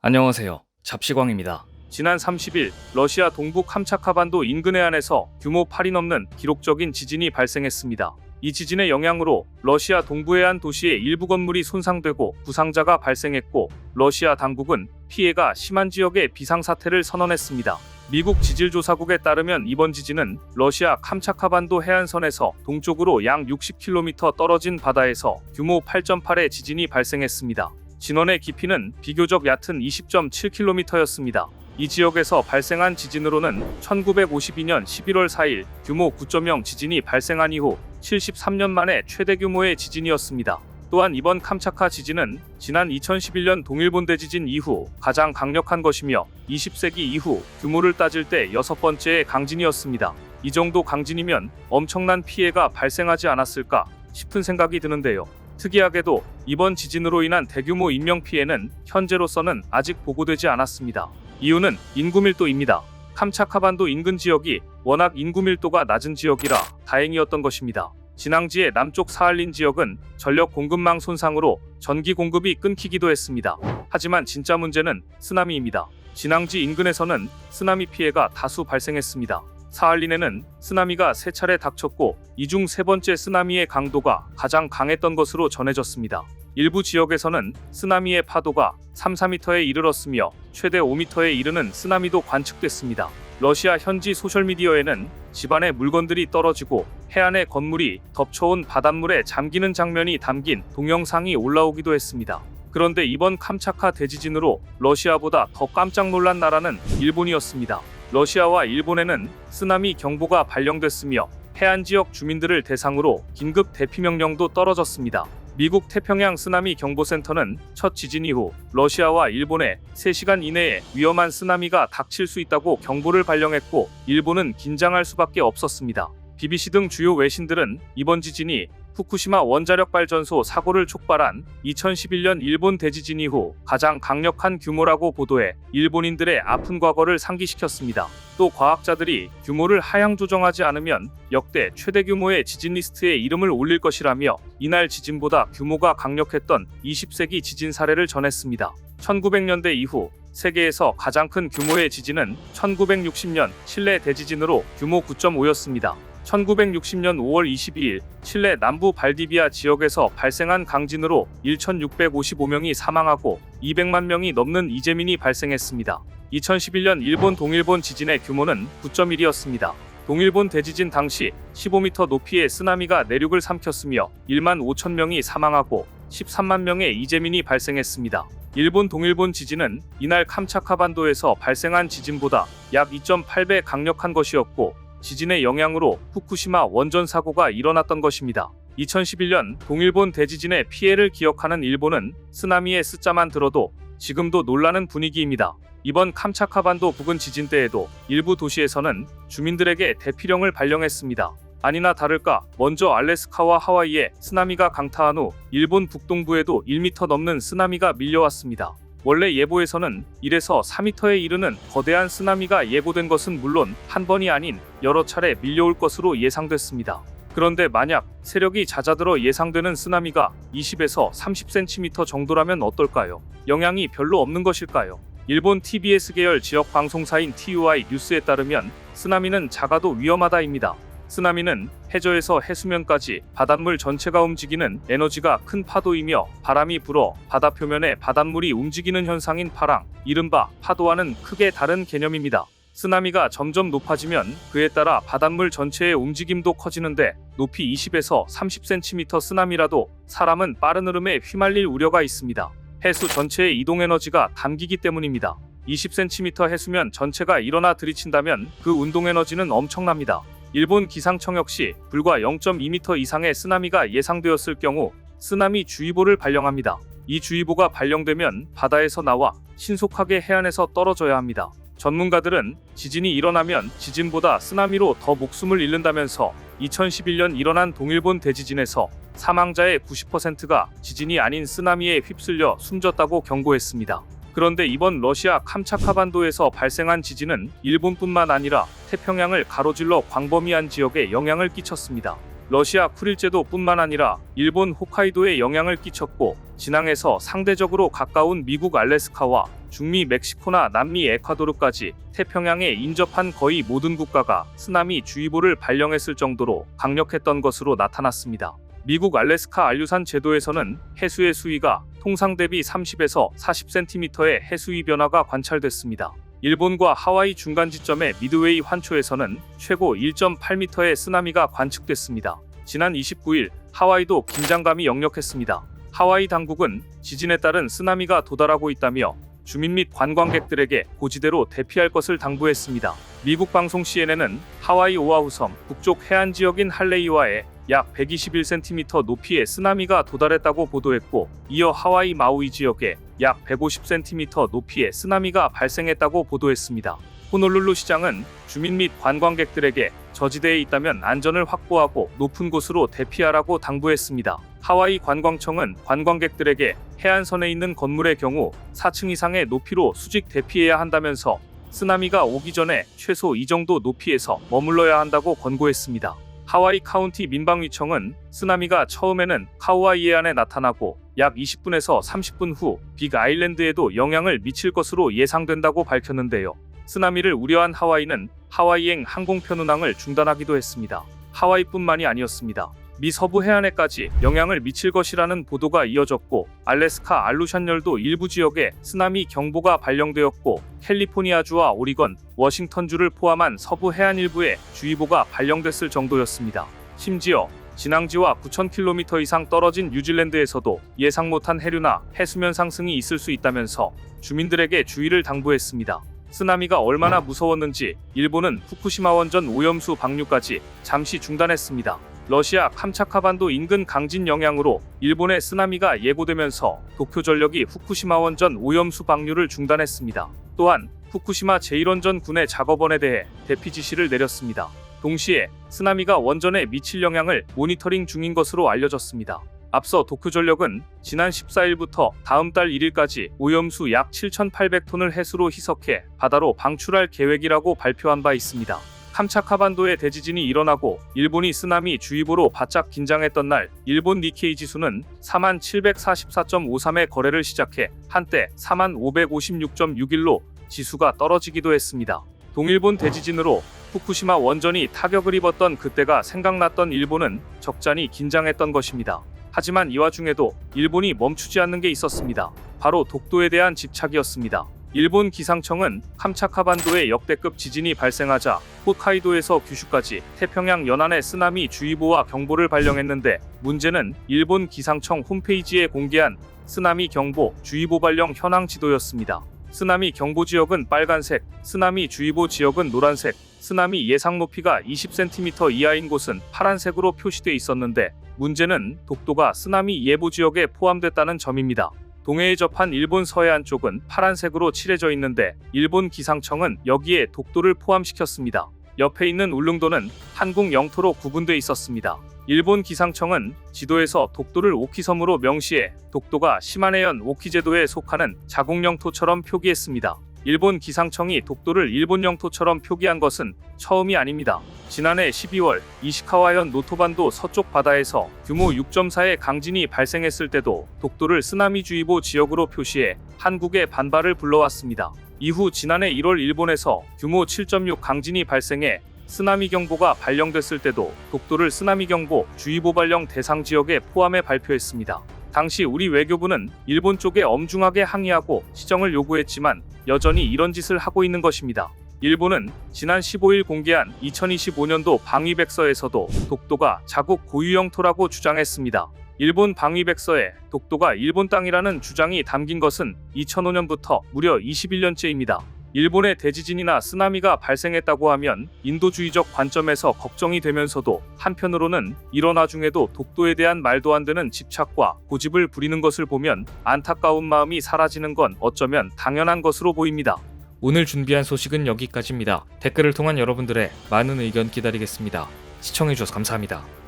안녕하세요. 잡시광입니다. 지난 30일 러시아 동부 캄차카반도 인근 해안에서 규모 8이 넘는 기록적인 지진이 발생했습니다. 이 지진의 영향으로 러시아 동부 해안 도시의 일부 건물이 손상되고 부상자가 발생했고, 러시아 당국은 피해가 심한 지역에 비상사태를 선언했습니다. 미국 지질조사국에 따르면 이번 지진은 러시아 캄차카반도 해안선에서 동쪽으로 약 60km 떨어진 바다에서 규모 8.8의 지진이 발생했습니다. 진원의 깊이는 비교적 얕은 20.7km였습니다. 이 지역에서 발생한 지진으로는 1952년 11월 4일 규모 9.0 지진이 발생한 이후 73년 만에 최대 규모의 지진이었습니다. 또한 이번 캄차카 지진은 지난 2011년 동일본 대지진 이후 가장 강력한 것이며 20세기 이후 규모를 따질 때 6번째의 강진이었습니다. 이 정도 강진이면 엄청난 피해가 발생하지 않았을까 싶은 생각이 드는데요. 특이하게도 이번 지진으로 인한 대규모 인명피해는 현재로서는 아직 보고되지 않았습니다. 이유는 인구 밀도입니다. 캄차카반도 인근 지역이 워낙 인구 밀도가 낮은 지역이라 다행이었던 것입니다. 진앙지의 남쪽 사할린 지역은 전력 공급망 손상으로 전기 공급이 끊기기도 했습니다. 하지만 진짜 문제는 쓰나미입니다. 진앙지 인근에서는 쓰나미 피해가 다수 발생했습니다. 사할린에는 쓰나미가 3차례 닥쳤고, 이 중 3번째 쓰나미의 강도가 가장 강했던 것으로 전해졌습니다. 일부 지역에서는 쓰나미의 파도가 3-4m에 이르렀으며 최대 5m에 이르는 쓰나미도 관측됐습니다. 러시아 현지 소셜미디어에는 집안에 물건들이 떨어지고 해안의 건물이 덮쳐온 바닷물에 잠기는 장면이 담긴 동영상이 올라오기도 했습니다. 그런데 이번 캄차카 대지진으로 러시아보다 더 깜짝 놀란 나라는 일본이었습니다. 러시아와 일본에는 쓰나미 경보가 발령됐으며 해안 지역 주민들을 대상으로 긴급 대피 명령도 떨어졌습니다. 미국 태평양 쓰나미 경보센터는 첫 지진 이후 러시아와 일본에 3시간 이내에 위험한 쓰나미가 닥칠 수 있다고 경보를 발령했고, 일본은 긴장할 수밖에 없었습니다. BBC 등 주요 외신들은 이번 지진이 후쿠시마 원자력 발전소 사고를 촉발한 2011년 일본 대지진 이후 가장 강력한 규모라고 보도해 일본인들의 아픈 과거를 상기시켰습니다. 또 과학자들이 규모를 하향 조정하지 않으면 역대 최대 규모의 지진 리스트에 이름을 올릴 것이라며 이날 지진보다 규모가 강력했던 20세기 지진 사례를 전했습니다. 1900년대 이후 세계에서 가장 큰 규모의 지진은 1960년 칠레 대지진으로 규모 9.5였습니다. 1960년 5월 22일 칠레 남부 발디비아 지역에서 발생한 강진으로 1,655명이 사망하고 200만 명이 넘는 이재민이 발생했습니다. 2011년 일본 동일본 지진의 규모는 9.1이었습니다. 동일본 대지진 당시 15m 높이의 쓰나미가 내륙을 삼켰으며 1만 5천 명이 사망하고 13만 명의 이재민이 발생했습니다. 일본 동일본 지진은 이날 캄차카반도에서 발생한 지진보다 약 2.8배 강력한 것이었고, 지진의 영향으로 후쿠시마 원전 사고가 일어났던 것입니다. 2011년 동일본 대지진의 피해를 기억하는 일본은 쓰나미의 숫자만 들어도 지금도 놀라는 분위기입니다. 이번 캄차카반도 부근 지진 때에도 일부 도시에서는 주민들에게 대피령을 발령했습니다. 아니나 다를까 먼저 알래스카와 하와이에 쓰나미가 강타한 후 일본 북동부에도 1m 넘는 쓰나미가 밀려왔습니다. 원래 예보에서는 1에서 4m에 이르는 거대한 쓰나미가 예고된 것은 물론 한 번이 아닌 여러 차례 밀려올 것으로 예상됐습니다. 그런데 만약 세력이 잦아들어 예상되는 쓰나미가 20에서 30cm 정도라면 어떨까요? 영향이 별로 없는 것일까요? 일본 TBS 계열 지역 방송사인 TUI 뉴스에 따르면 쓰나미는 작아도 위험하다입니다. 쓰나미는 해저에서 해수면까지 바닷물 전체가 움직이는 에너지가 큰 파도이며, 바람이 불어 바다 표면에 바닷물이 움직이는 현상인 파랑, 이른바 파도와는 크게 다른 개념입니다. 쓰나미가 점점 높아지면 그에 따라 바닷물 전체의 움직임도 커지는데, 높이 20에서 30cm 쓰나미라도 사람은 빠른 흐름에 휘말릴 우려가 있습니다. 해수 전체의 이동 에너지가 담기기 때문입니다. 20cm 해수면 전체가 일어나 들이친다면 그 운동 에너지는 엄청납니다. 일본 기상청 역시 불과 0.2m 이상의 쓰나미가 예상되었을 경우 쓰나미 주의보를 발령합니다. 이 주의보가 발령되면 바다에서 나와 신속하게 해안에서 떨어져야 합니다. 전문가들은 지진이 일어나면 지진보다 쓰나미로 더 목숨을 잃는다면서 2011년 일어난 동일본 대지진에서 사망자의 90%가 지진이 아닌 쓰나미에 휩쓸려 숨졌다고 경고했습니다. 그런데 이번 러시아 캄차카반도에서 발생한 지진은 일본뿐만 아니라 태평양을 가로질러 광범위한 지역에 영향을 끼쳤습니다. 러시아 쿠릴제도 뿐만 아니라 일본 홋카이도에 영향을 끼쳤고, 진앙에서 상대적으로 가까운 미국 알래스카와 중미 멕시코나 남미 에콰도르까지 태평양에 인접한 거의 모든 국가가 쓰나미 주의보를 발령했을 정도로 강력했던 것으로 나타났습니다. 미국 알래스카 안류산 제도에서는 해수의 수위가 통상 대비 30에서 40cm의 해수위 변화가 관찰됐습니다. 일본과 하와이 중간 지점의 미드웨이 환초에서는 최고 1.8m의 쓰나미가 관측됐습니다. 지난 29일 하와이도 긴장감이 역력했습니다. 하와이 당국은 지진에 따른 쓰나미가 도달하고 있다며 주민 및 관광객들에게 고지대로 대피할 것을 당부했습니다. 미국 방송 CNN은 하와이 오아후 섬 북쪽 해안 지역인 할레이와에 약 121cm 높이의 쓰나미가 도달했다고 보도했고, 이어 하와이 마우이 지역에 약 150cm 높이의 쓰나미가 발생했다고 보도했습니다. 호놀룰루 시장은 주민 및 관광객들에게 저지대에 있다면 안전을 확보하고 높은 곳으로 대피하라고 당부했습니다. 하와이 관광청은 관광객들에게 해안선에 있는 건물의 경우 4층 이상의 높이로 수직 대피해야 한다면서 쓰나미가 오기 전에 최소 이 정도 높이에서 머물러야 한다고 권고했습니다. 하와이 카운티 민방위청은 쓰나미가 처음에는 카우아이 해안에 나타나고 약 20분에서 30분 후 빅 아일랜드에도 영향을 미칠 것으로 예상된다고 밝혔는데요. 쓰나미를 우려한 하와이는 하와이행 항공편 운항을 중단하기도 했습니다. 하와이뿐만이 아니었습니다. 미 서부 해안에까지 영향을 미칠 것이라는 보도가 이어졌고, 알래스카 알루샨열도 일부 지역에 쓰나미 경보가 발령되었고, 캘리포니아주와 오리건, 워싱턴주를 포함한 서부 해안 일부에 주의보가 발령됐을 정도였습니다. 심지어 진앙지와 9,000km 이상 떨어진 뉴질랜드에서도 예상 못한 해류나 해수면 상승이 있을 수 있다면서 주민들에게 주의를 당부했습니다. 쓰나미가 얼마나 무서웠는지 일본은 후쿠시마 원전 오염수 방류까지 잠시 중단했습니다. 러시아 캄차카반도 인근 강진 영향으로 일본의 쓰나미가 예고되면서 도쿄전력이 후쿠시마 원전 오염수 방류를 중단했습니다. 또한 후쿠시마 제1원전 군의 작업원에 대해 대피 지시를 내렸습니다. 동시에 쓰나미가 원전에 미칠 영향을 모니터링 중인 것으로 알려졌습니다. 앞서 도쿄전력은 지난 14일부터 다음 달 1일까지 오염수 약 7,800톤을 해수로 희석해 바다로 방출할 계획이라고 발표한 바 있습니다. 캄차카반도의 대지진이 일어나고 일본이 쓰나미 주의보로 바짝 긴장했던 날, 일본 니케이 지수는 4744.53의 거래를 시작해 한때 4556.61로 지수가 떨어지기도 했습니다. 동일본 대지진으로 후쿠시마 원전이 타격을 입었던 그때가 생각났던 일본은 적잖이 긴장했던 것입니다. 하지만 이 와중에도 일본이 멈추지 않는 게 있었습니다. 바로 독도에 대한 집착이었습니다. 일본 기상청은 캄차카반도에 역대급 지진이 발생하자 홋카이도에서 규슈까지 태평양 연안에 쓰나미 주의보와 경보를 발령했는데, 문제는 일본 기상청 홈페이지에 공개한 쓰나미 경보 주의보 발령 현황 지도였습니다. 쓰나미 경보 지역은 빨간색, 쓰나미 주의보 지역은 노란색, 쓰나미 예상 높이가 20cm 이하인 곳은 파란색으로 표시돼 있었는데, 문제는 독도가 쓰나미 예보 지역에 포함됐다는 점입니다. 동해에 접한 일본 서해안 쪽은 파란색으로 칠해져 있는데, 일본 기상청은 여기에 독도를 포함시켰습니다. 옆에 있는 울릉도는 한국 영토로 구분돼 있었습니다. 일본 기상청은 지도에서 독도를 오키섬으로 명시해 독도가 시마네현 오키제도에 속하는 자국 영토처럼 표기했습니다. 일본 기상청이 독도를 일본 영토처럼 표기한 것은 처음이 아닙니다. 지난해 12월 이시카와현 노토반도 서쪽 바다에서 규모 6.4의 강진이 발생했을 때도 독도를 쓰나미주의보 지역으로 표시해 한국의 반발을 불러왔습니다. 이후 지난해 1월 일본에서 규모 7.6 강진이 발생해 쓰나미 경보가 발령됐을 때도 독도를 쓰나미 경보 주의보 발령 대상 지역에 포함해 발표했습니다. 당시 우리 외교부는 일본 쪽에 엄중하게 항의하고 시정을 요구했지만 여전히 이런 짓을 하고 있는 것입니다. 일본은 지난 15일 공개한 2025년도 방위백서에서도 독도가 자국 고유 영토라고 주장했습니다. 일본 방위백서에 독도가 일본 땅이라는 주장이 담긴 것은 2005년부터 무려 21년째입니다. 일본의 대지진이나 쓰나미가 발생했다고 하면 인도주의적 관점에서 걱정이 되면서도 한편으로는 이런 와중에도 독도에 대한 말도 안 되는 집착과 고집을 부리는 것을 보면 안타까운 마음이 사라지는 건 어쩌면 당연한 것으로 보입니다. 오늘 준비한 소식은 여기까지입니다. 댓글을 통한 여러분들의 많은 의견 기다리겠습니다. 시청해주셔서 감사합니다.